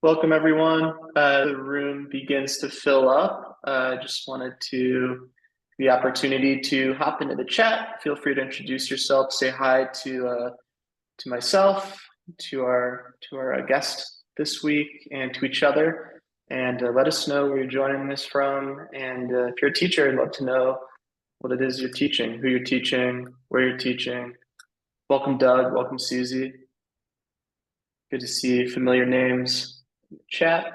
Welcome, everyone. The room begins to fill up. I just wanted to the opportunity to hop into the chat. Feel free to introduce yourself, say hi to myself, to our guest this week, and to each other. And let us know where you're joining us from. And if you're a teacher, I'd love to know what it is you're teaching, who you're teaching, where you're teaching. Welcome, Doug. Welcome, Susie. Good to see familiar names in the chat. I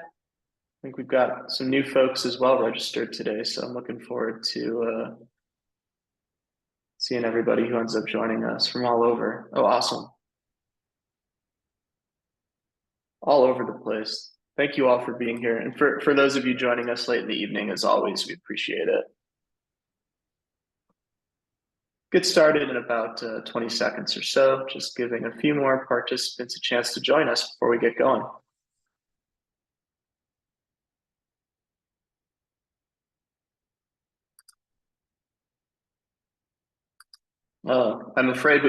think we've got some new folks as well registered today, so I'm looking forward to seeing everybody who ends up joining us from all over. Oh, awesome. All over the place. Thank you all for being here. And for those of you joining us late in the evening, as always, we appreciate it. Get started in about 20 seconds or so, just giving a few more participants a chance to join us before we get going. I'm afraid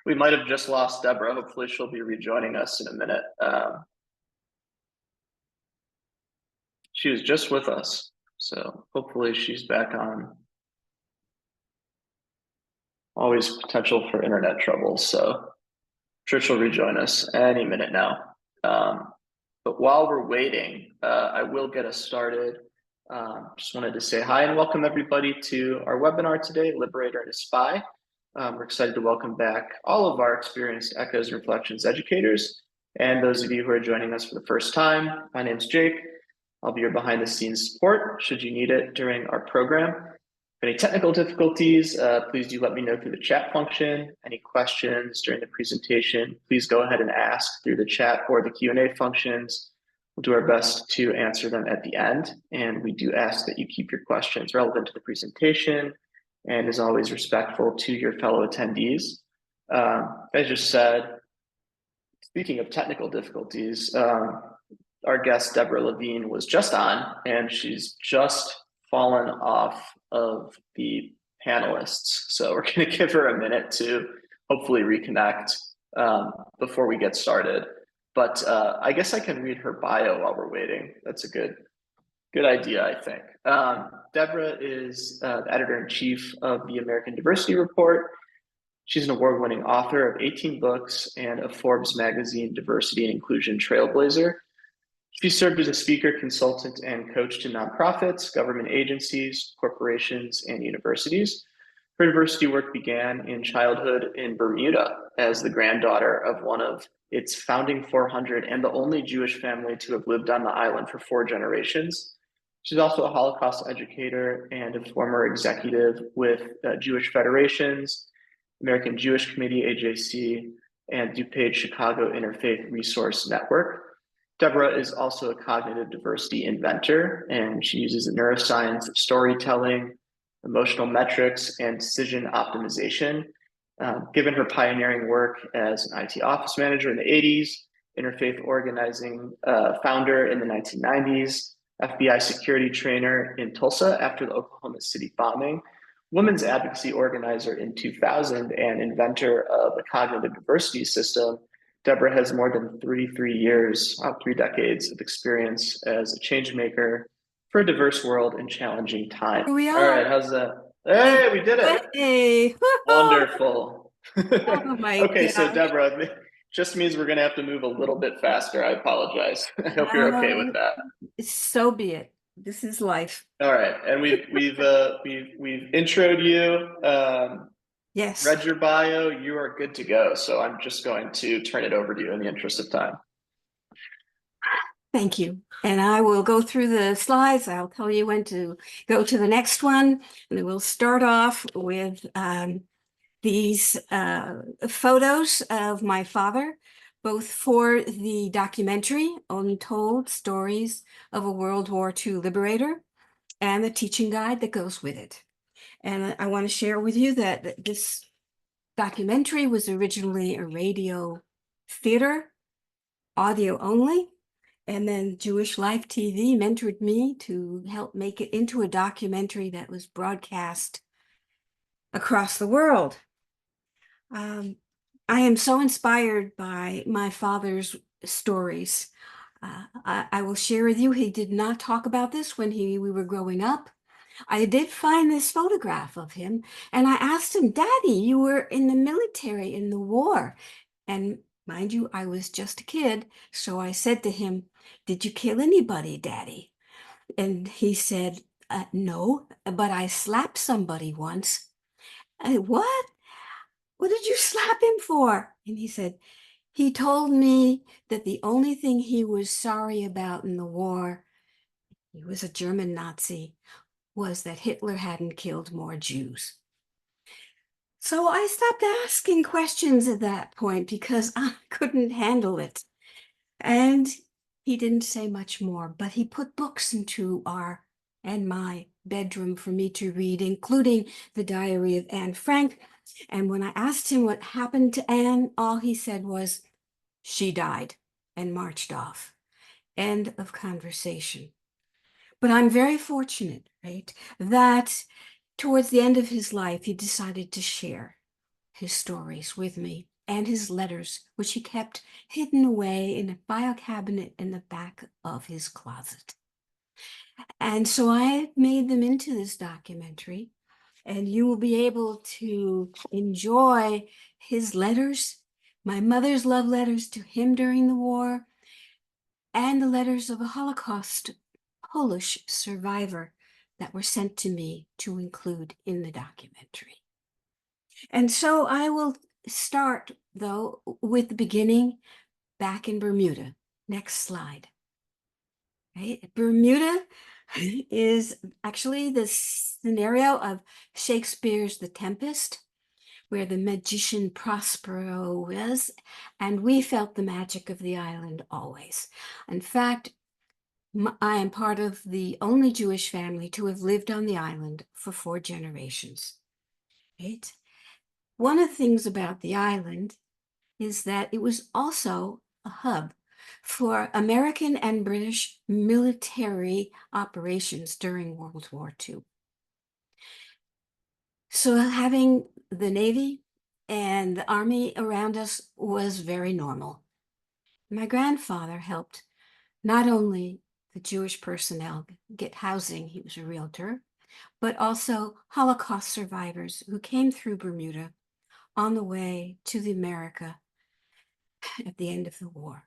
we might have just lost Deborah. Hopefully she'll be rejoining us in a minute. She was just with us, so hopefully she's back on. Always potential for internet trouble, so I'm sure she'll rejoin us any minute now. But while we're waiting, I will get us started. Just wanted to say hi and welcome everybody to our webinar today, Liberator and a Spy. We're excited to welcome back all of our experienced Echoes and Reflections educators and those of you who are joining us for the first time. My name's Jake. I'll be your behind the scenes support should you need it during our program. If any technical difficulties, please do let me know through the chat function. Any questions during the presentation, please go ahead and ask through the chat or the Q&A functions. We'll do our best to answer them at the end. And we do ask that you keep your questions relevant to the presentation and as always respectful to your fellow attendees. As just said, speaking of technical difficulties, our guest Deborah Levine was just on and she's just fallen off of the panelists. So we're going to give her a minute to hopefully reconnect before we get started. But I guess I can read her bio while we're waiting. That's a good idea, I think. Deborah is the editor-in-chief of the American Diversity Report. She's an award-winning author of 18 books and a Forbes magazine diversity and inclusion trailblazer. She served as a speaker, consultant, and coach to nonprofits, government agencies, corporations, and universities. Her diversity work began in childhood in Bermuda as the granddaughter of one of its founding 400 and the only Jewish family to have lived on the island for 4 generations. She's also a Holocaust educator and a former executive with Jewish Federations, American Jewish Committee, AJC, and DuPage Chicago Interfaith Resource Network. Deborah is also a cognitive diversity inventor, and she uses the neuroscience of storytelling, emotional metrics, and decision optimization. Given her pioneering work as an IT office manager in the 80s, interfaith organizing founder in the 1990s, FBI security trainer in Tulsa after the Oklahoma City bombing, women's advocacy organizer in 2000, and inventor of the cognitive diversity system, Deborah has more than 33 years, 3 decades of experience as a change maker for a diverse world in challenging times. Here we are. All right, how's that? Hey, we did it. Hey. Wonderful. Oh my Okay, gosh. so Deborah, just means we're going to have to move a little bit faster. I apologize. I hope you're okay with that. So be it. This is life. All right, and we've introed you. Yes. Read your bio. You are good to go. So I'm just going to turn it over to you in the interest of time. Thank you. And I will go through the slides. I'll tell you when to go to the next one. And we'll start off with these photos of my father, both for the documentary Untold Stories of a World War II Liberator and the teaching guide that goes with it. And I want to share with you that this documentary was originally a radio theater, audio only, and then Jewish Life TV mentored me to help make it into a documentary that was broadcast across the world. I am so inspired by my father's stories. I will share with you, he did not talk about this when we were growing up. I did find this photograph of him, and I asked him, Daddy, you were in the military in the war. And mind you, I was just a kid. So I said to him, did you kill anybody, Daddy? And he said, no, but I slapped somebody once. What? What did you slap him for? And he said, he told me that the only thing he was sorry about in the war, he was a German Nazi, was that Hitler hadn't killed more Jews. So I stopped asking questions at that point because I couldn't handle it. And he didn't say much more, but he put books into our and my bedroom for me to read, including the Diary of Anne Frank. And when I asked him what happened to Anne, all he said was, she died and marched off. End of conversation. But I'm very fortunate, right, that towards the end of his life, he decided to share his stories with me and his letters, which he kept hidden away in a file cabinet in the back of his closet. And so I made them into this documentary, and you will be able to enjoy his letters, my mother's love letters to him during the war, and the letters of a Holocaust Polish survivor that were sent to me to include in the documentary. And so I will start, though, with the beginning back in Bermuda. Next slide. Right? Bermuda is actually the scenario of Shakespeare's The Tempest, where the magician Prospero was, and we felt the magic of the island always. In fact, I am part of the only Jewish family to have lived on the island for 4 generations. Right? One of the things about the island is that it was also a hub for American and British military operations during World War II. So having the Navy and the Army around us was very normal. My grandfather helped not only the Jewish personnel get housing, he was a realtor, but also Holocaust survivors who came through Bermuda on the way to the America at the end of the war.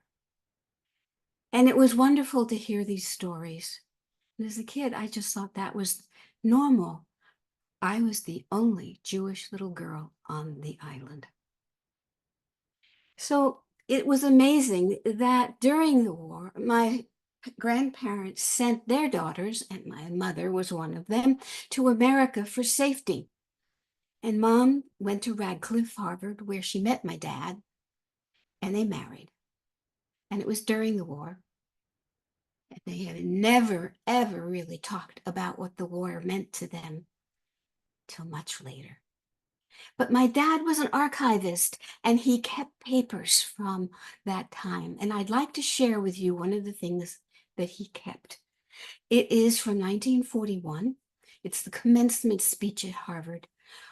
And it was wonderful to hear these stories. And as a kid, I just thought that was normal. I was the only Jewish little girl on the island. So it was amazing that during the war, my grandparents sent their daughters, and my mother was one of them, to America for safety. And Mom went to Radcliffe, Harvard, where she met my dad, and they married. And it was during the war. And they have never, ever really talked about what the war meant to them till much later. But my dad was an archivist, and he kept papers from that time. And I'd like to share with you one of the things that he kept. It is from 1941. It's the commencement speech at Harvard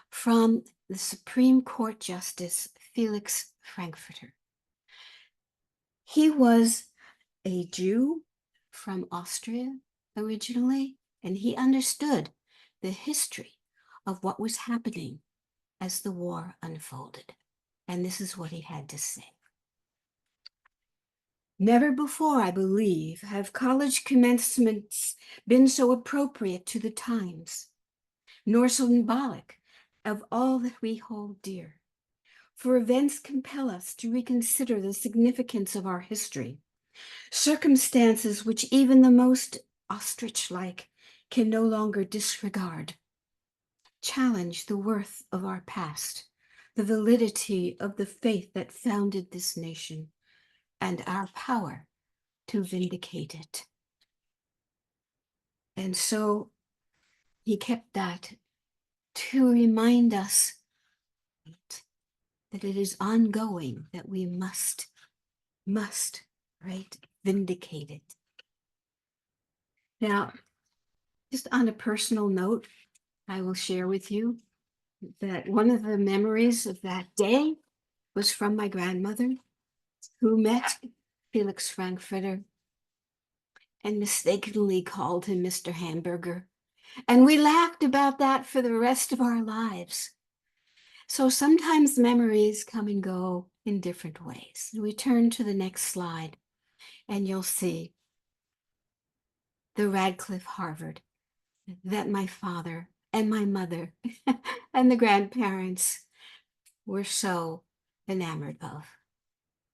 from the Supreme Court Justice Felix Frankfurter. He was a Jew from Austria originally, and he understood the history of what was happening as the war unfolded. And this is what he had to say. Never before, I believe, have college commencements been so appropriate to the times, nor symbolic of all that we hold dear. For events compel us to reconsider the significance of our history, circumstances which even the most ostrich-like can no longer disregard. Challenge the worth of our past, the validity of the faith that founded this nation, and our power to vindicate it. And so he kept that to remind us that it is ongoing, that we must, right, vindicate it. Now, just on a personal note, I will share with you that one of the memories of that day was from my grandmother, who met Felix Frankfurter and mistakenly called him Mr. Hamburger. And we laughed about that for the rest of our lives. So sometimes memories come and go in different ways. We turn to the next slide, and you'll see the Radcliffe Harvard that my father and my mother and the grandparents were so enamored of.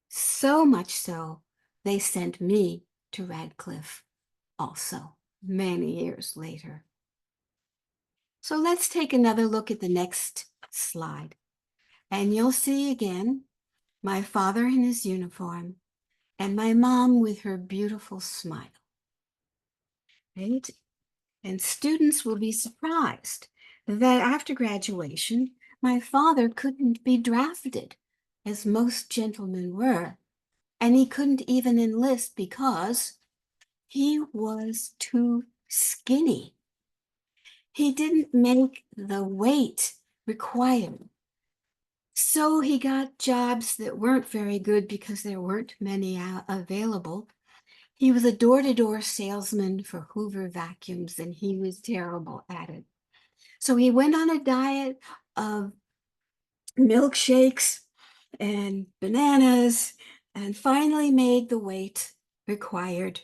So much so, they sent me to Radcliffe also many years later. So let's take another look at the next slide. And you'll see again my father in his uniform and my mom with her beautiful smile. Right? And students will be surprised that after graduation, my father couldn't be drafted, as most gentlemen were, and he couldn't even enlist because he was too skinny. He didn't make the weight required. So he got jobs that weren't very good because there weren't many available. He was a door-to-door salesman for Hoover vacuums, and he was terrible at it. So he went on a diet of milkshakes and bananas and finally made the weight required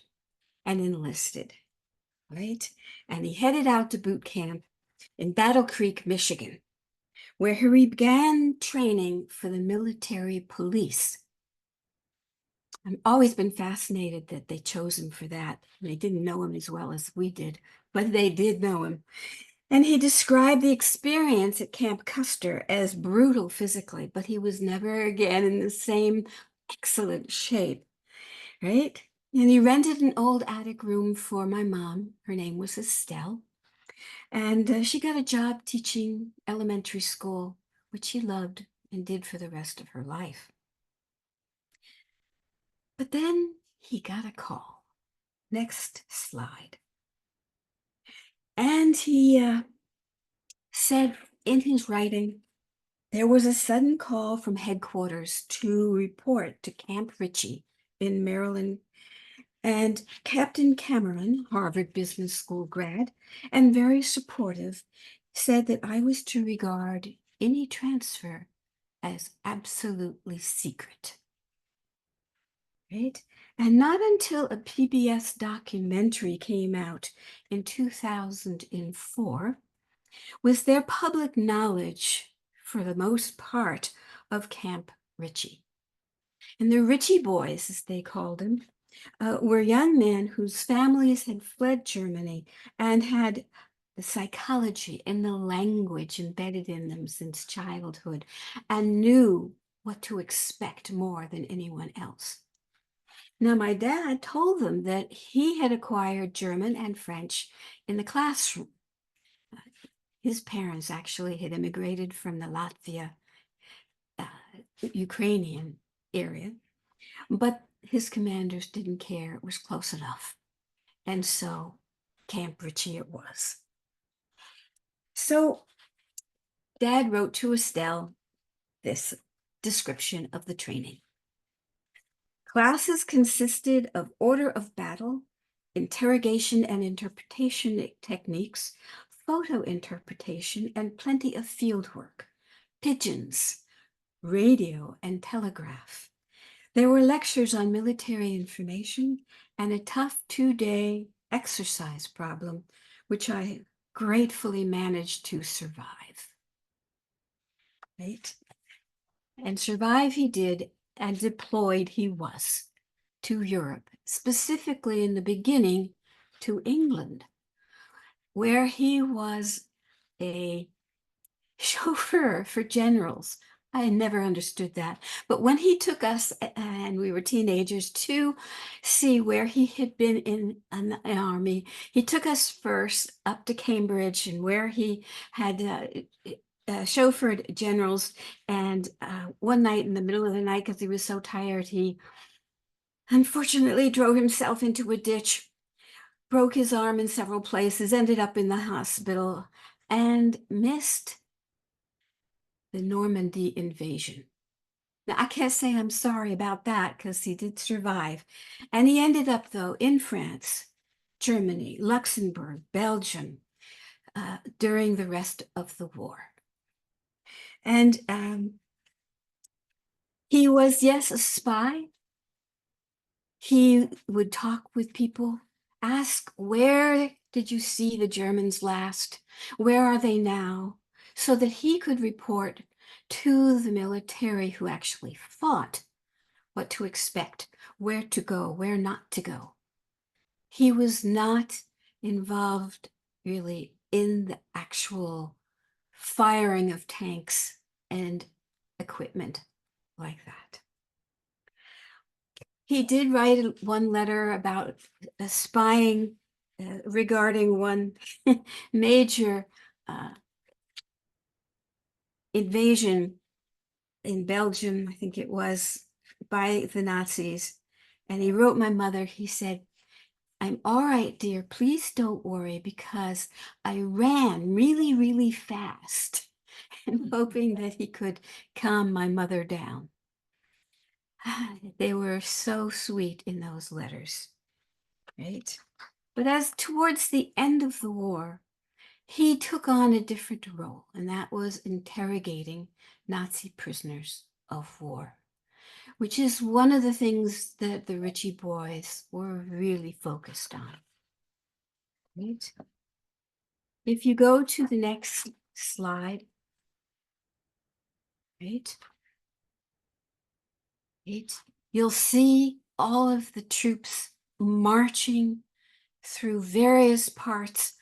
and enlisted, right? And he headed out to boot camp in Battle Creek, Michigan, where he began training for the military police. I've always been fascinated that they chose him for that. They didn't know him as well as we did, but they did know him. And he described the experience at Camp Custer as brutal physically, but he was never again in the same excellent shape, right? And he rented an old attic room for my mom. Her name was Estelle. And she got a job teaching elementary school, which she loved and did for the rest of her life. But then he got a call. Next slide. And he said in his writing, there was a sudden call from headquarters to report to Camp Ritchie in Maryland. And Captain Cameron, Harvard Business School grad, and very supportive, said that I was to regard any transfer as absolutely secret. Right? And not until a PBS documentary came out in 2004 was there public knowledge, for the most part, of Camp Ritchie. And the Ritchie boys, as they called them, were young men whose families had fled Germany and had the psychology and the language embedded in them since childhood and knew what to expect more than anyone else. Now, my dad told them that he had acquired German and French in the classroom. His parents actually had immigrated from the Latvia, Ukrainian area, but his commanders didn't care. It was close enough. And so Camp Ritchie it was. So Dad wrote to Estelle this description of the training. Classes consisted of order of battle, interrogation and interpretation techniques, photo interpretation, and plenty of field work, pigeons, radio, and telegraph. There were lectures on military information and a tough 2-day exercise problem, which I gratefully managed to survive. Right? And survive he did, and deployed he was to Europe, specifically in the beginning to England, where he was a chauffeur for generals. I never understood that. But when he took us, and we were teenagers, to see where he had been in an army, he took us first up to Cambridge and where he had chauffeured generals. And one night in the middle of the night, because he was so tired, he unfortunately drove himself into a ditch, broke his arm in several places, ended up in the hospital, and missed the Normandy invasion. Now, I can't say I'm sorry about that because he did survive. And he ended up, though, in France Germany, Luxembourg, Belgium, during the rest of the war. And he was, yes, a spy. He would talk with people, ask, where did you see the Germans last? Where are they now? So that he could report to the military who actually fought what to expect, where to go, where not to go. He was not involved really in the actual firing of tanks and equipment like that. He did write one letter about spying regarding one major invasion in Belgium, I think it was, by the Nazis. And he wrote my mother, he said, "I'm all right, dear. Please don't worry, because I ran really, really fast," and hoping that he could calm my mother down. They were so sweet in those letters, right? But as towards the end of the war, he took on a different role, and that was interrogating Nazi prisoners of war, which is one of the things that the Ritchie boys were really focused on. Right? If you go to the next slide, right? Right? You'll see all of the troops marching through various parts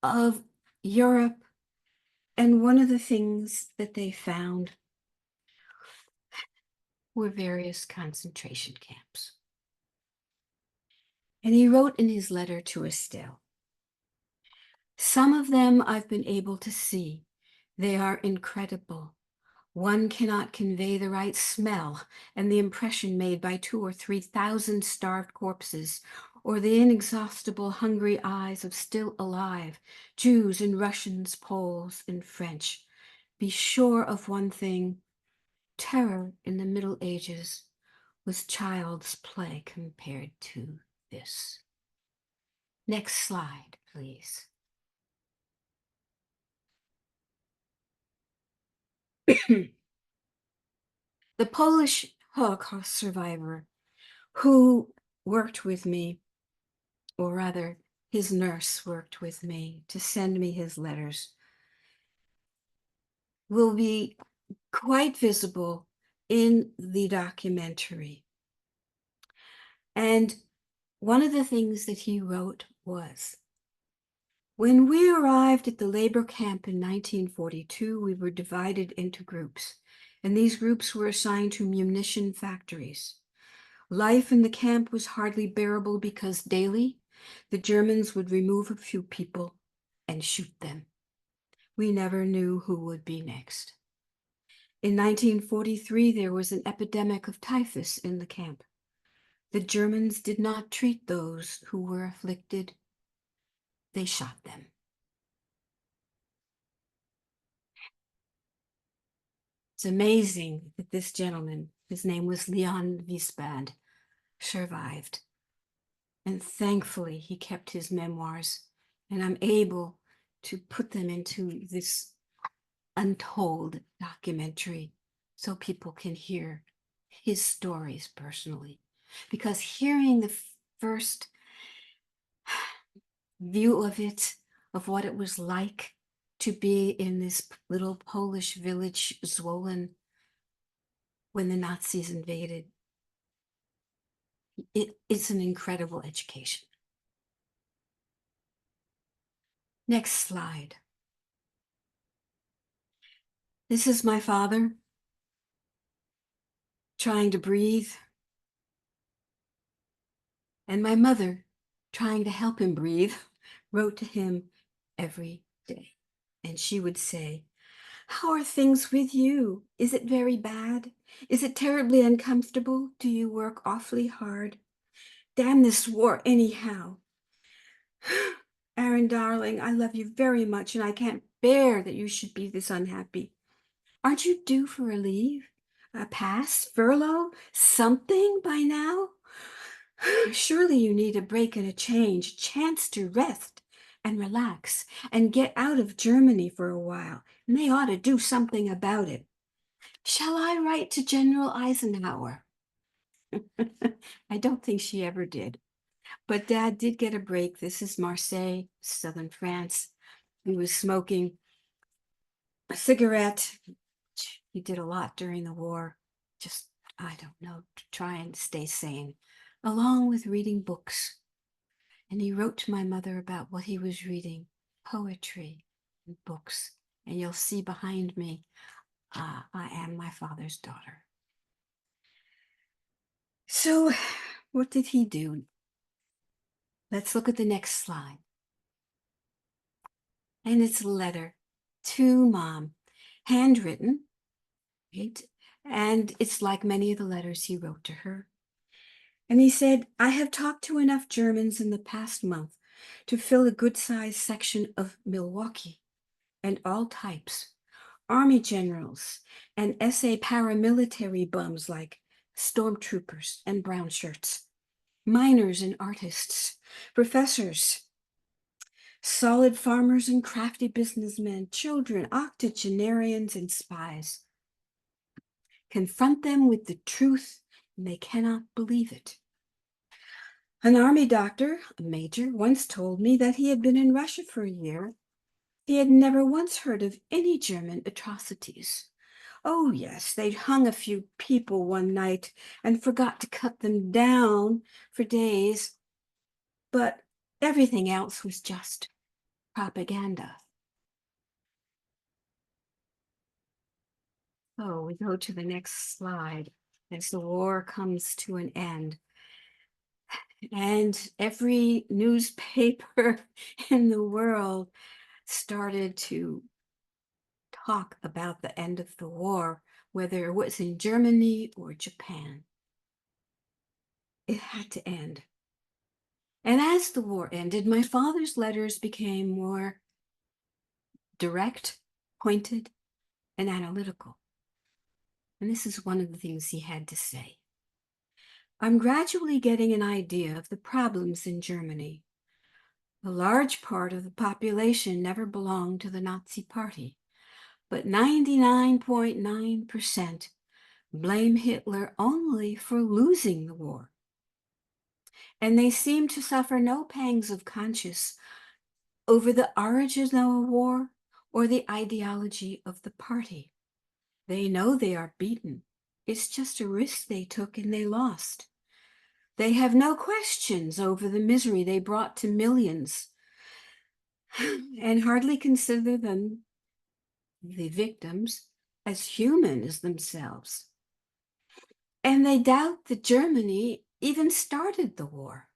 of Europe. And one of the things that they found were various concentration camps. And he wrote in his letter to Estelle, "Some of them I've been able to see. They are incredible. One cannot convey the right smell and the impression made by 2,000 or 3,000 starved corpses, or the inexhaustible hungry eyes of still alive Jews and Russians, Poles and French. Be sure of one thing: terror in the Middle Ages was child's play compared to this." Next slide, please. The Polish Holocaust survivor who worked with me, or rather his nurse worked with me to send me his letters, will be quite visible in the documentary. And one of the things that he wrote was, "When we arrived at the labor camp in 1942, we were divided into groups, and these groups were assigned to munition factories. Life in the camp was hardly bearable because daily the Germans would remove a few people and shoot them. We never knew who would be next. In 1943, there was an epidemic of typhus in the camp. The Germans did not treat those who were afflicted. They shot them." It's amazing that this gentleman, his name was Leon Wiesband, survived. And thankfully, he kept his memoirs, and I'm able to put them into this Untold documentary so people can hear his stories personally. Because hearing the first view of it, of what it was like to be in this little Polish village, Zwolen, when the Nazis invaded, it's an incredible education. Next slide. This is my father trying to breathe, and my mother, trying to help him breathe, wrote to him every day. And she would say, "How are things with you? Is it very bad? Is it terribly uncomfortable? Do you work awfully hard? Damn this war anyhow. Aaron, darling, I love you very much, and I can't bear that you should be this unhappy. Aren't you due for a leave? A pass? Furlough? Something by now? Surely you need a break and a change, a chance to rest and relax and get out of Germany for a while. And they ought to do something about it. Shall I write to General Eisenhower? I don't think she ever did. But Dad did get a break. This is Marseille, southern France. He was smoking a cigarette. He did a lot during the war. Just, I don't know, to try and stay sane, along with reading books. And he wrote to my mother about what he was reading, poetry and books. And you'll see behind me, I am my father's daughter. So what did he do? Let's look at the next slide. And it's a letter to Mom, handwritten, right? And it's like many of the letters he wrote to her. And he said, I have talked to enough Germans in the past month to fill a good-sized section of Milwaukee, and all types, army generals and SA paramilitary bums like stormtroopers and brown shirts, miners and artists, professors, solid farmers and crafty businessmen, children, octogenarians, and spies. Confront them with the truth, and they cannot believe it. An army doctor, a major, once told me that he had been in Russia for a year. He had never once heard of any German atrocities. Oh, yes, they'd hung a few people one night and forgot to cut them down for days, but everything else was just propaganda. Oh, we go to the next slide as the war comes to an end. And every newspaper in the world started to talk about the end of the war, whether it was in Germany or Japan. It had to end. And as the war ended, my father's letters became more direct, pointed, and analytical. And this is one of the things he had to say. I'm gradually getting an idea of the problems in Germany. A large part of the population never belonged to the Nazi Party, but 99.9% blame Hitler only for losing the war. And they seem to suffer no pangs of conscience over the origin of the war or the ideology of the party. They know they are beaten. It's just a risk they took and they lost. They have no questions over the misery they brought to millions and hardly consider them, the victims, as human as themselves. And they doubt that Germany even started the war.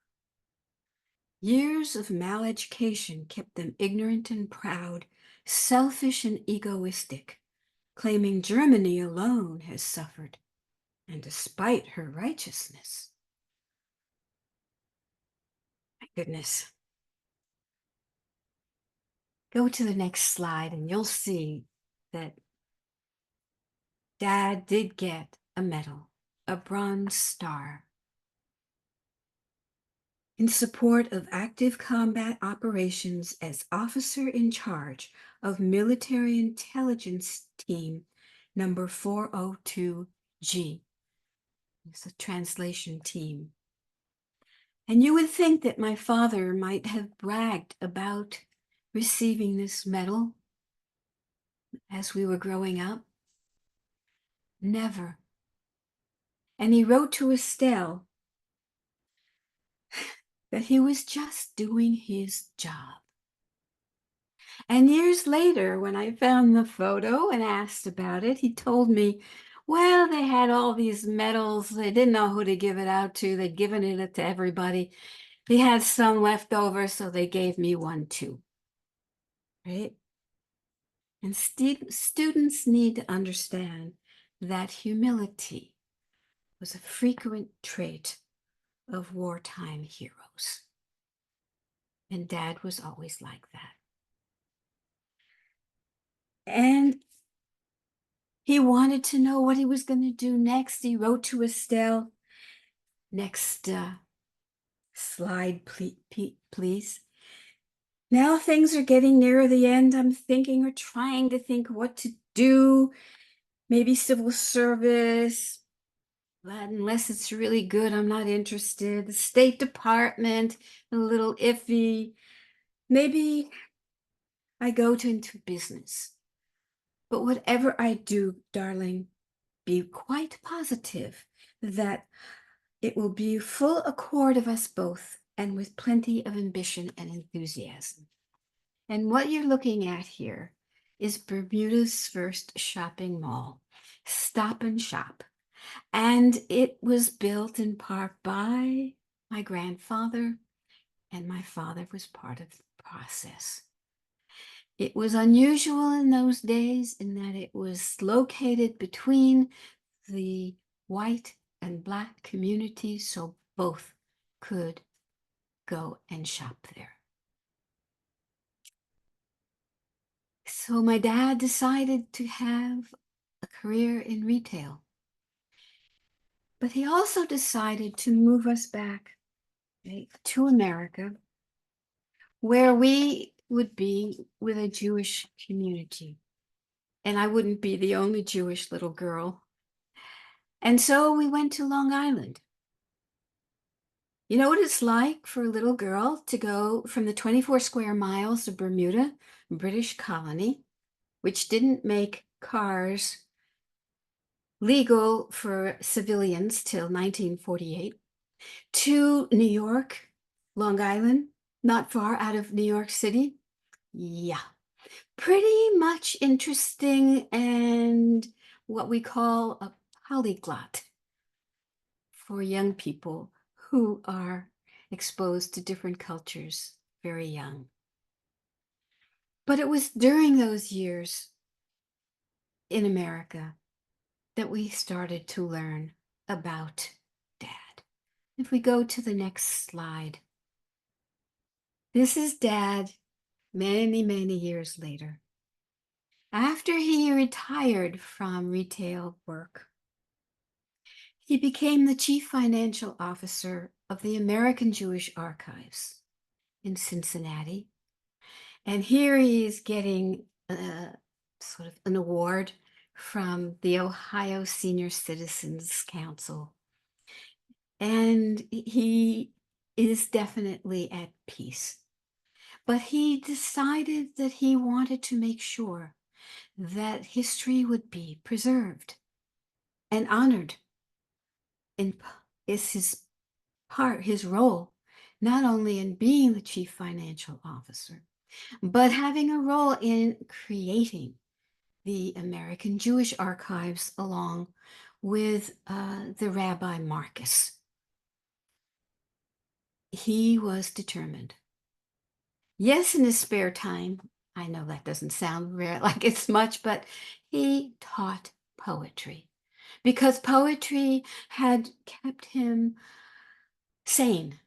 Years of maleducation kept them ignorant and proud, selfish and egoistic, claiming Germany alone has suffered, and despite her righteousness. My goodness. Go to the next slide and you'll see that Dad did get a medal, a Bronze Star, in support of active combat operations as officer in charge of Military Intelligence Team number 402G. It's a translation team. And you would think that my father might have bragged about receiving this medal as we were growing up. Never. And he wrote to Estelle that he was just doing his job. And years later, when I found the photo and asked about it, he told me, well, they had all these medals. They didn't know who to give it out to. They'd given it to everybody. He had some left over, so they gave me one too. Right? And students need to understand that humility was a frequent trait of wartime heroes. And Dad was always like that. And he wanted to know what he was going to do next. He wrote to Estelle, next slide, please. Now things are getting near the end. I'm thinking or trying to think what to do. Maybe civil service, but unless it's really good, I'm not interested. The State Department, a little iffy. Maybe I go into business. But whatever I do, darling, be quite positive that it will be full accord of us both and with plenty of ambition and enthusiasm. And what you're looking at here is Bermuda's first shopping mall, Stop and Shop. And it was built in part by my grandfather, and my father was part of the process. It was unusual in those days in that it was located between the white and black communities, so both could go and shop there. So my dad decided to have a career in retail. But he also decided to move us back, right, to America, where we would be with a Jewish community. And I wouldn't be the only Jewish little girl. And so we went to Long Island. You know what it's like for a little girl to go from the 24 square miles of Bermuda, British colony, which didn't make cars legal for civilians till 1948, to New York, Long Island, not far out of New York City. Yeah, pretty much interesting and what we call a polyglot for young people who are exposed to different cultures very young. But it was during those years in America that we started to learn about Dad. If we go to the next slide, this is Dad many, many years later. After he retired from retail work, he became the chief financial officer of the American Jewish Archives in Cincinnati. And here he is getting sort of an award from the Ohio Senior Citizens Council. And he is definitely at peace. But he decided that he wanted to make sure that history would be preserved and honored. And is his role, not only in being the chief financial officer, but having a role in creating the American Jewish Archives along with the Rabbi Marcus. He was determined. Yes, in his spare time, I know that doesn't sound like it's much, but he taught poetry because poetry had kept him sane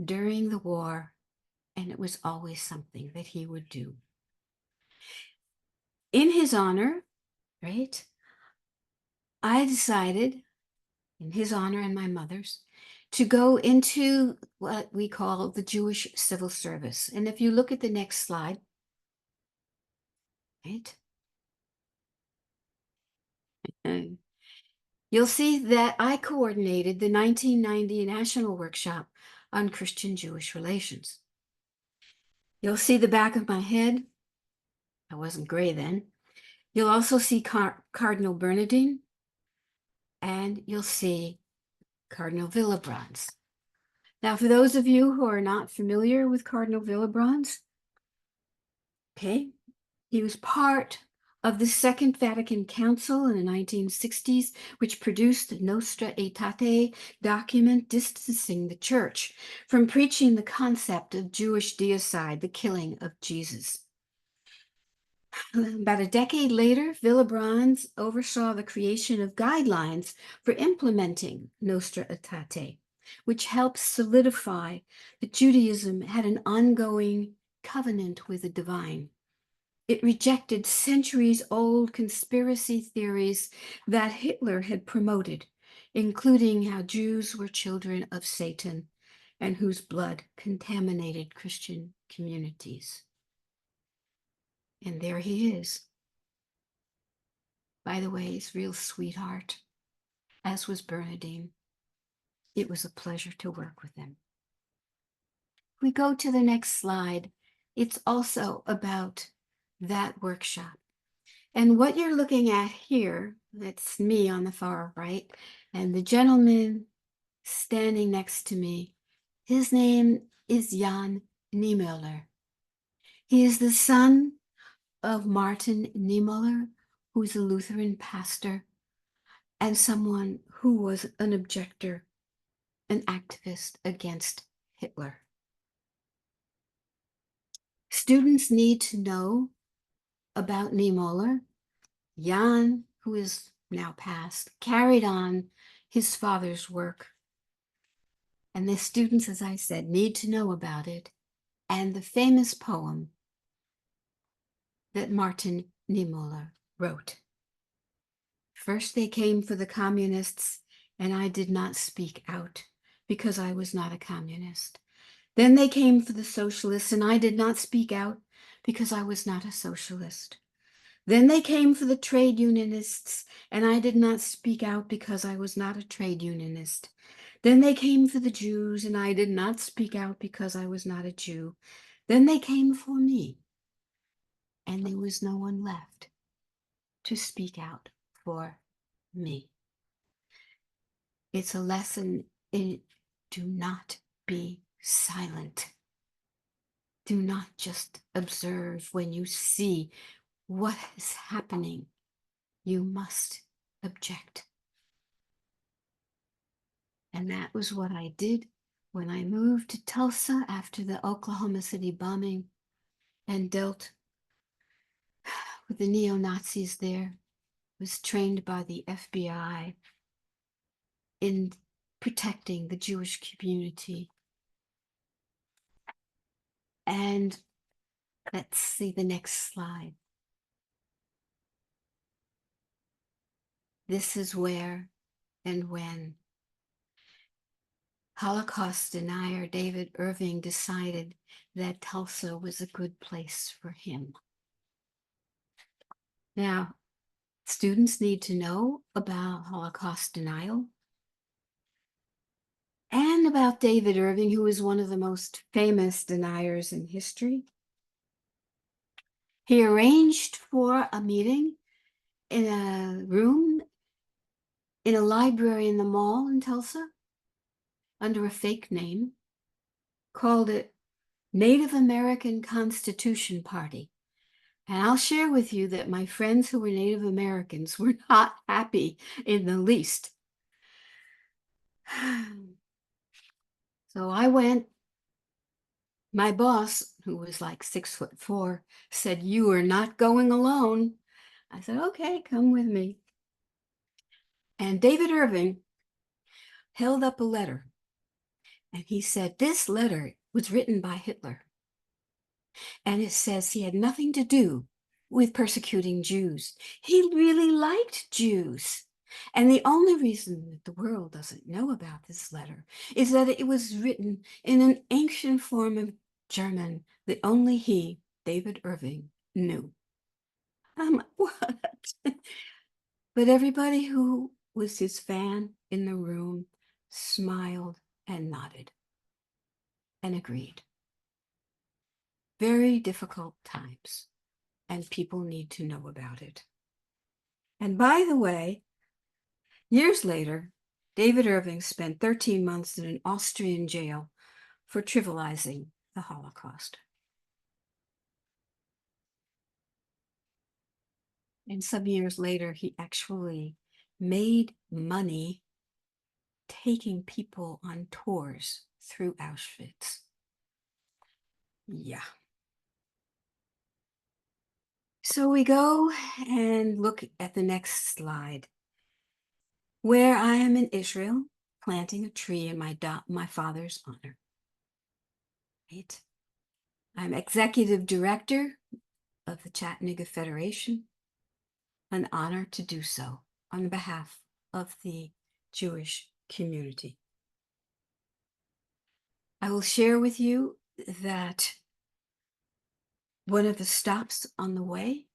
during the war, and it was always something that he would do. In his honor, right, I decided, in his honor and my mother's, to go into what we call the Jewish civil service. And if you look at the next slide, right, you'll see that I coordinated the 1990 National Workshop on Christian-Jewish Relations. You'll see the back of my head. I wasn't gray then. You'll also see Cardinal Bernardine, and you'll see Cardinal Villebrands. Now, for those of you who are not familiar with Cardinal Villebrands, okay, he was part of the Second Vatican Council in the 1960s, which produced the Nostra Aetate document distancing the church from preaching the concept of Jewish deicide, the killing of Jesus. About a decade later, Villebrands oversaw the creation of guidelines for implementing Nostra Aetate, which helps solidify that Judaism had an ongoing covenant with the divine. It rejected centuries-old conspiracy theories that Hitler had promoted, including how Jews were children of Satan and whose blood contaminated Christian communities. And there he is. By the way, he's a real sweetheart, as was Bernadine. It was a pleasure to work with him. We go to the next slide. It's also about that workshop. And what you're looking at here, that's me on the far right, and the gentleman standing next to me, his name is Jan Niemöller. He is the son of Martin Niemöller, who's a Lutheran pastor and someone who was an objector, an activist against Hitler. Students need to know about Niemöller. Jan, who is now passed, carried on his father's work. And the students, as I said, need to know about it and the famous poem that Martin Niemöller wrote. First they came for the communists, and I did not speak out because I was not a communist. Then they came for the socialists, and I did not speak out because I was not a socialist. Then they came for the trade unionists, and I did not speak out because I was not a trade unionist. Then they came for the Jews, and I did not speak out because I was not a Jew. Then they came for me, and there was no one left to speak out for me. It's a lesson in do not be silent. Do not just observe when you see what is happening. You must object. And that was what I did when I moved to Tulsa after the Oklahoma City bombing and dealt with the neo-Nazis there. Was trained by the FBI in protecting the Jewish community. And let's see the next slide. This is where and when Holocaust denier David Irving decided that Tulsa was a good place for him. Now, students need to know about Holocaust denial and about David Irving, who is one of the most famous deniers in history. He arranged for a meeting in a room in a library in the mall in Tulsa under a fake name, called it Native American Constitution Party. And I'll share with you that my friends who were Native Americans were not happy in the least. So I went. My boss, who was like 6'4", said, "You are not going alone." I said, "Okay, come with me." And David Irving held up a letter, and he said, "This letter was written by Hitler, and it says he had nothing to do with persecuting Jews. He really liked Jews. And the only reason that the world doesn't know about this letter is that it was written in an ancient form of German that only he, David Irving, knew." I'm like, what? But everybody who was his fan in the room smiled and nodded and agreed. Very difficult times, and people need to know about it. And by the way, years later, David Irving spent 13 months in an Austrian jail for trivializing the Holocaust. And some years later, he actually made money taking people on tours through Auschwitz. Yeah. So we go and look at the next slide, where I am in Israel planting a tree in my father's honor. Right? I'm executive director of the Chattanooga Federation, an honor to do so on behalf of the Jewish community. I will share with you that one of the stops on the way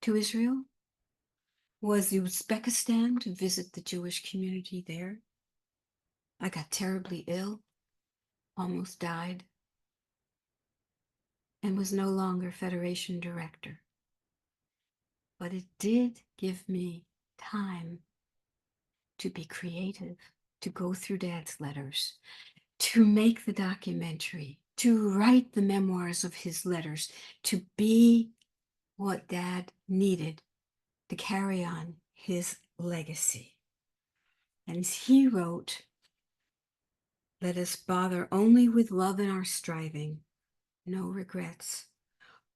to Israel was Uzbekistan to visit the Jewish community there. I got terribly ill, almost died, and was no longer Federation director. But it did give me time to be creative, to go through Dad's letters, to make the documentary, to write the memoirs of his letters, to be what Dad needed to carry on his legacy. And as he wrote, "Let us bother only with love in our striving, no regrets,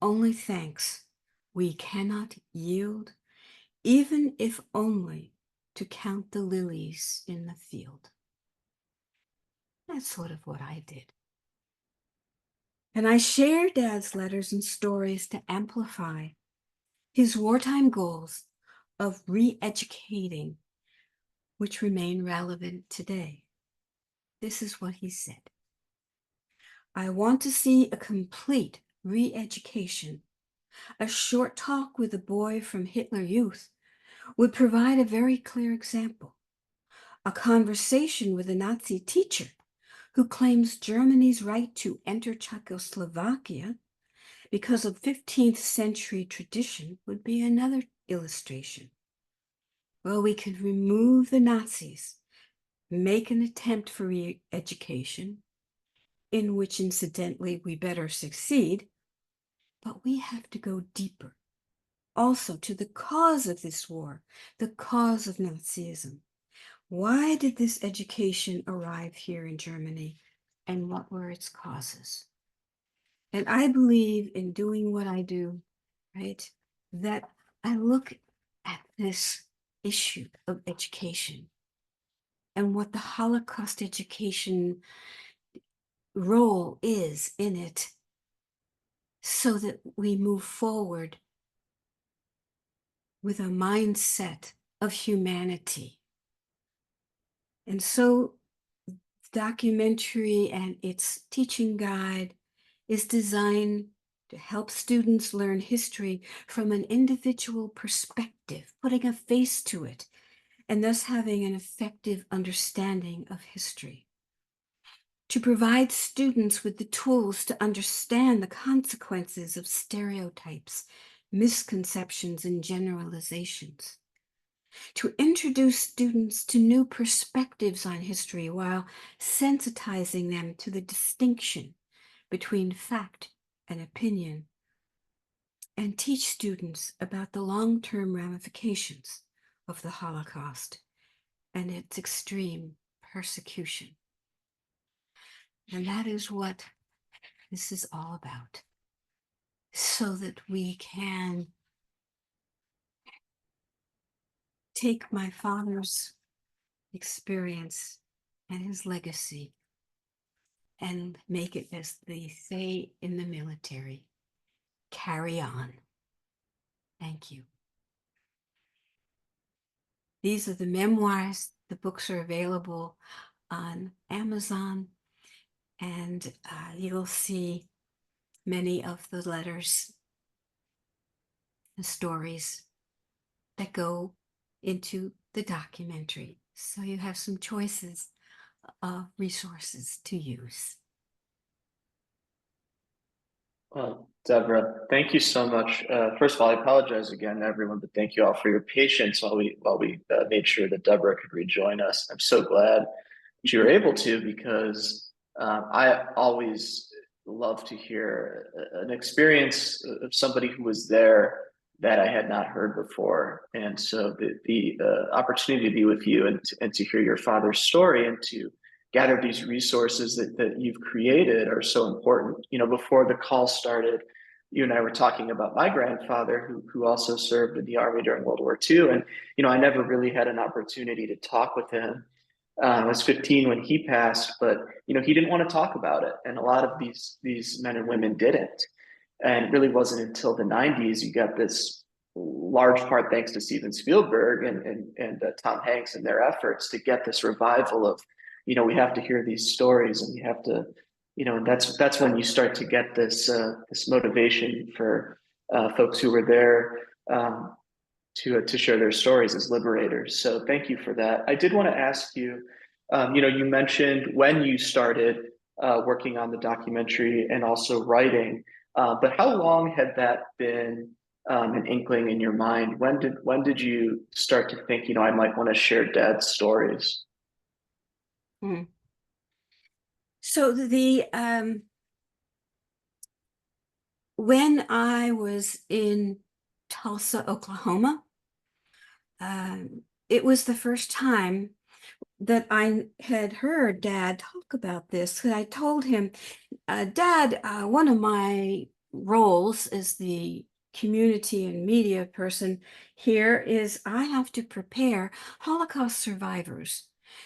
only thanks. We cannot yield, even if only to count the lilies in the field." That's sort of what I did. And I share Dad's letters and stories to amplify his wartime goals of re-educating, which remain relevant today. This is what he said. "I want to see a complete re-education. A short talk with a boy from Hitler Youth would provide a very clear example. A conversation with a Nazi teacher who claims Germany's right to enter Czechoslovakia because of 15th century tradition would be another illustration. Well, we could remove the Nazis, make an attempt for re-education, in which incidentally we better succeed, but we have to go deeper, also to the cause of this war, the cause of Nazism. Why did this education arrive here in Germany, and what were its causes?" And I believe in doing what I do, right, that I look at this issue of education and what the Holocaust education role is in it, so that we move forward with a mindset of humanity. And so documentary and its teaching guide is designed to help students learn history from an individual perspective, putting a face to it, and thus having an effective understanding of history. To provide students with the tools to understand the consequences of stereotypes, misconceptions, and generalizations. To introduce students to new perspectives on history while sensitizing them to the distinction between fact and opinion, and teach students about the long-term ramifications of the Holocaust and its extreme persecution. And that is what this is all about, so that we can take my father's experience and his legacy and make it, as they say in the military, carry on. Thank you. These are the memoirs. The books are available on Amazon, and you'll see many of the letters and stories that go into the documentary. So you have some choices of resources to use. Well, Deborah, thank you so much. First of all, I apologize again, everyone, but thank you all for your patience while we made sure that Deborah could rejoin us. I'm so glad that you were able to, because I always love to hear an experience of somebody who was there that I had not heard before. And so the opportunity to be with you and to hear your father's story and to gather these resources that you've created are so important. You know, before the call started, you and I were talking about my grandfather who also served in the Army during World War II. And, you know, I never really had an opportunity to talk with him. I was 15 when he passed, but, you know, he didn't want to talk about it. And a lot of these men and women didn't. And it really wasn't until the 90s you got this, large part thanks to Steven Spielberg and Tom Hanks and their efforts to get this revival of, we have to hear these stories, and we have to, and that's when you start to get this motivation for folks who were there, to share their stories as liberators. So thank you for that. I did want to ask you, you mentioned when you started working on the documentary and also writing, but how long had that been an inkling in your mind? When did you start to think, I might want to share Dad's stories? Hmm. So when I was in Tulsa, Oklahoma, it was the first time that I had heard Dad talk about this. I told him, Dad, one of my roles as the community and media person here is I have to prepare Holocaust survivors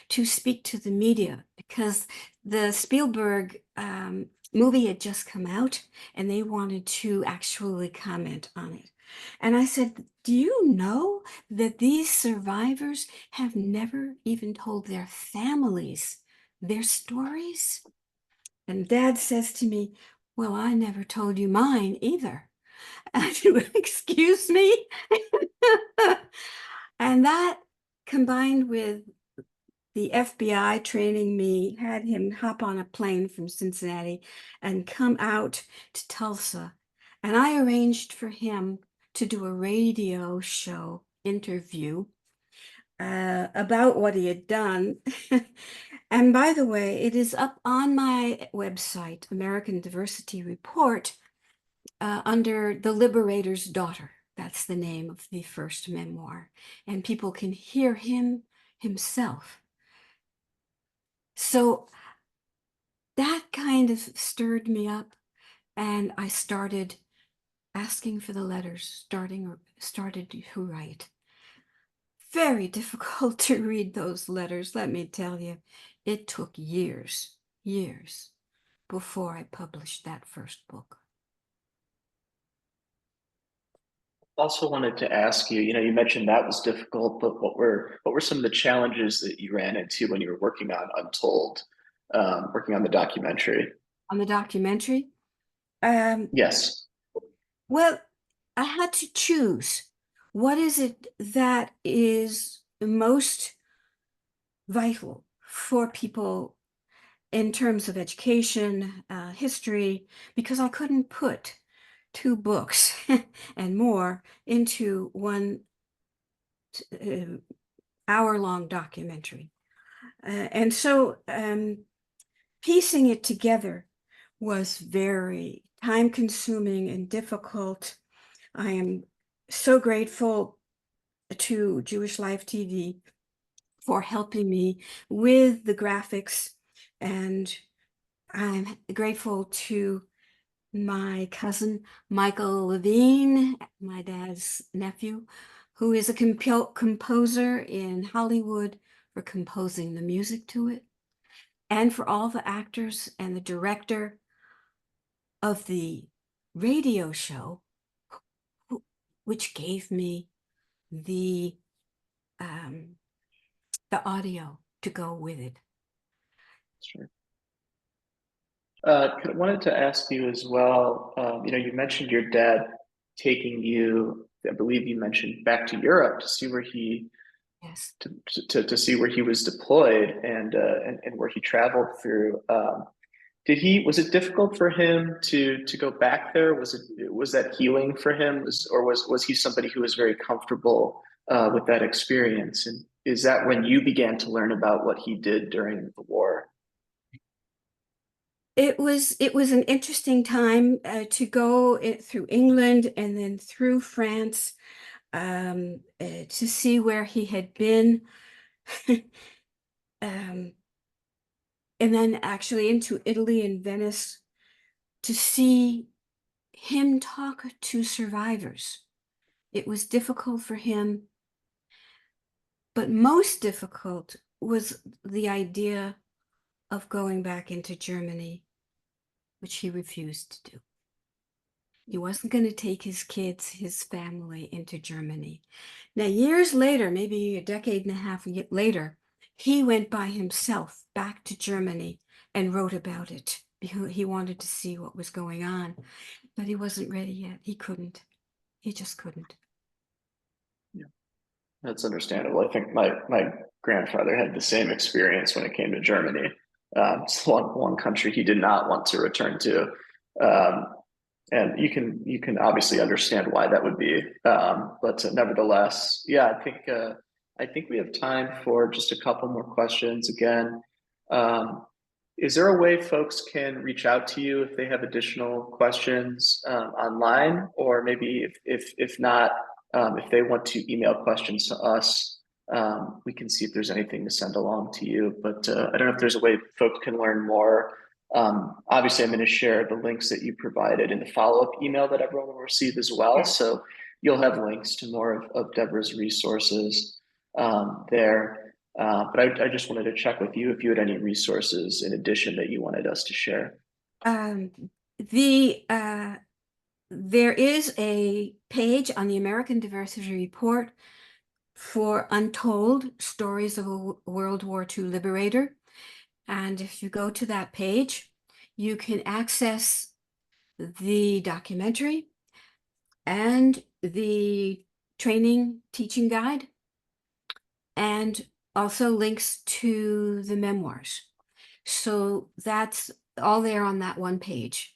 to speak to the media because the Spielberg movie had just come out and they wanted to actually comment on it. And I said, do you know that these survivors have never even told their families their stories? And Dad says to me, well, I never told you mine either. And excuse me? And that combined with the FBI training me, had him hop on a plane from Cincinnati and come out to Tulsa. And I arranged for him to do a radio show interview about what he had done. And by the way, it is up on my website, American Diversity Report, under The Liberator's Daughter. That's the name of the first memoir. And people can hear him himself. So that kind of stirred me up, and I started asking for the letters, started to write. Very difficult to read those letters, let me tell you. It took years before I published that first book. Also wanted to ask you, you mentioned that was difficult, but what were some of the challenges that you ran into when you were working on Untold, working on the documentary? On the documentary, um, Yes. well, I had to choose. What is it that is most vital for people in terms of education, history, because I couldn't put two books and more into one hour-long documentary. And so piecing it together was very time-consuming and difficult. I am so grateful to Jewish Life TV for helping me with the graphics, and I'm grateful to my cousin Michael Levine, my dad's nephew, who is a composer in Hollywood, for composing the music to it, and for all the actors and the director of the radio show, which gave me the um, the audio to go with it. Sure. Wanted to ask you as well. You mentioned your dad taking you, I believe you mentioned, back to Europe to see where he Yes. to see where he was deployed, and where he traveled through. Was it difficult for him to go back there? Was that healing for him, or was he somebody who was very comfortable with that experience? And is that when you began to learn about what he did during the war? It was an interesting time to go through England and then through France, to see where he had been, um, and then actually into Italy and Venice to see him talk to survivors. It was difficult for him, but most difficult was the idea of going back into Germany, which he refused to do. He wasn't going to take his kids, his family into Germany. Now, years later, maybe a decade and a half later, He went by himself back to Germany and wrote about it because he wanted to see what was going on, but he wasn't ready yet. He couldn't. He just couldn't. Yeah, that's understandable. I think my grandfather had the same experience when it came to Germany. It's one country he did not want to return to. Um, and you can obviously understand why that would be. But nevertheless, yeah, I think we have time for just a couple more questions. Again, um, is there a way folks can reach out to you if they have additional questions online, or maybe if not, if they want to email questions to us, we can see if there's anything to send along to you. But I don't know if there's a way folks can learn more. Obviously, I'm going to share the links that you provided in the follow-up email that everyone will receive as well. Yes. So you'll have links to more of Deborah's resources there. But I just wanted to check with you if you had any resources in addition that you wanted us to share. Um, the there is a page on the American Diversity Report for Untold Stories of a World War II Liberator. And if you go to that page, you can access the documentary and the training teaching guide, and also links to the memoirs. So that's all there on that one page.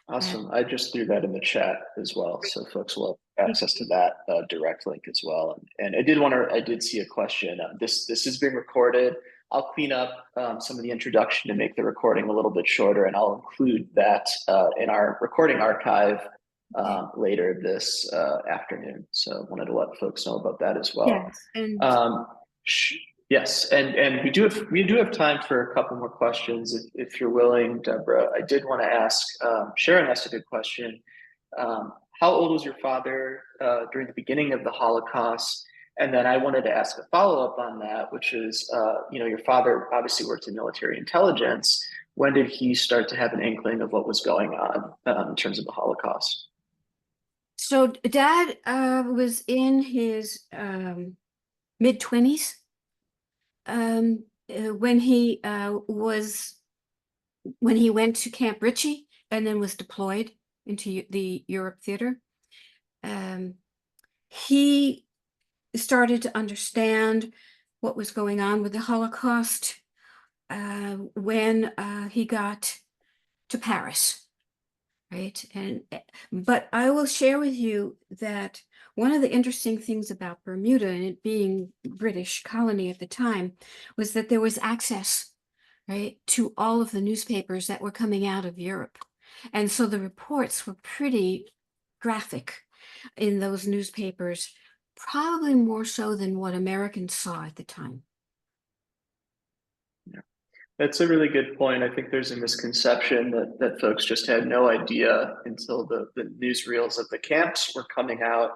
Awesome. I just threw that in the chat as well, so folks will have access to that direct link as well. And I did see a question. This is being recorded. I'll clean up some of the introduction to make the recording a little bit shorter, and I'll include that in our recording archive later this afternoon. So wanted to let folks know about that as well. Yes, and Um, Yes, and we do have time for a couple more questions if you're willing, Deborah. I did want to ask Sharon asked a good question. How old was your father during the beginning of the Holocaust? And then I wanted to ask a follow-up on that, which is your father obviously worked in military intelligence. When did he start to have an inkling of what was going on in terms of the Holocaust? so Dad was in his mid-20s when he went to Camp Ritchie and then was deployed into the Europe theater. He started to understand what was going on with the Holocaust when he got to Paris, right? But I will share with you that one of the interesting things about Bermuda, and it being British colony at the time, was that there was access, right, to all of the newspapers that were coming out of Europe. And so the reports were pretty graphic in those newspapers, probably more so than what Americans saw at the time. That's a really good point. I think there's a misconception that folks just had no idea until the newsreels of the camps were coming out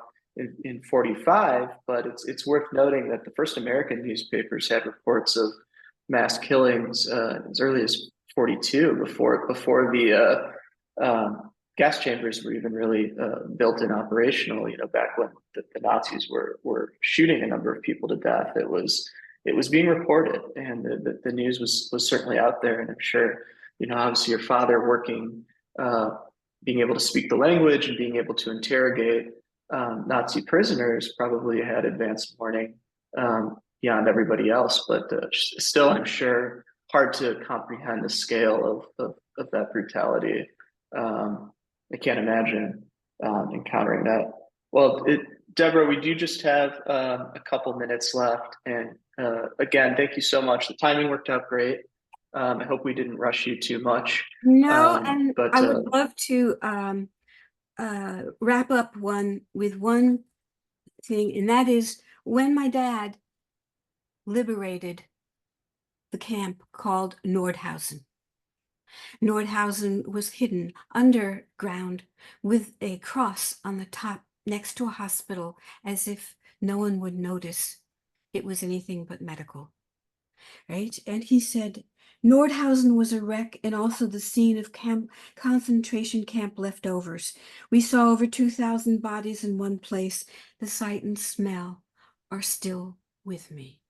in 45. But it's worth noting that the first American newspapers had reports of mass killings as early as 42, before the gas chambers were even really built and operational. Back when the Nazis were shooting a number of people to death, it was being reported, and the news was certainly out there. And I'm sure, obviously your father working, being able to speak the language and being able to interrogate Nazi prisoners probably had advanced warning beyond everybody else. But still, I'm sure hard to comprehend the scale of that brutality. I can't imagine encountering that. Well, Deborah, we do just have a couple minutes left, and again, thank you so much. The timing worked out great. I hope we didn't rush you too much. No, and But I would love to wrap up with one thing, and that is when my dad liberated the camp called Nordhausen. Nordhausen was hidden underground with a cross on the top next to a hospital, as if no one would notice it was anything but medical, right? And he said, Nordhausen was a wreck and also the scene of concentration camp leftovers. We saw over 2,000 bodies in one place. The sight and smell are still with me.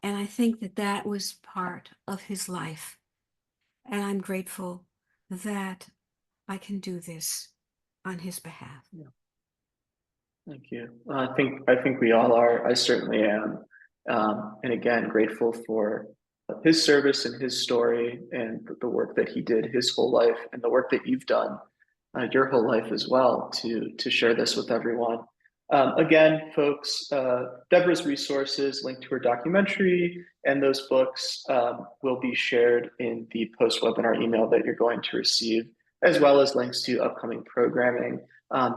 And I think that that was part of his life. And I'm grateful that I can do this on his behalf. Yeah. Thank you. I think we all are. I certainly am. And again, grateful for his service and his story and the work that he did his whole life and the work that you've done your whole life as well to share this with everyone. Again, folks, Deborah's resources, linked to her documentary and those books will be shared in the post-webinar email that you're going to receive, as well as links to upcoming programming.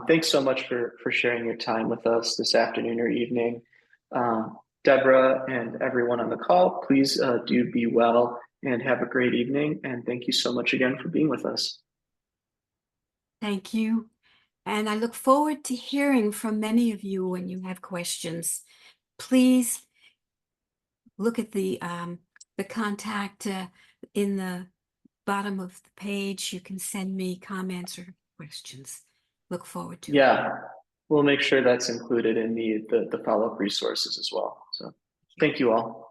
Thanks so much for sharing your time with us this afternoon or evening. Deborah and everyone on the call, please do be well and have a great evening. And thank you so much again for being with us. Thank you. And I look forward to hearing from many of you when you have questions. Please look at the contact in the bottom of the page. You can send me comments or questions. Look forward to it. Yeah, we'll make sure that's included in the follow-up resources as well. So thank you all.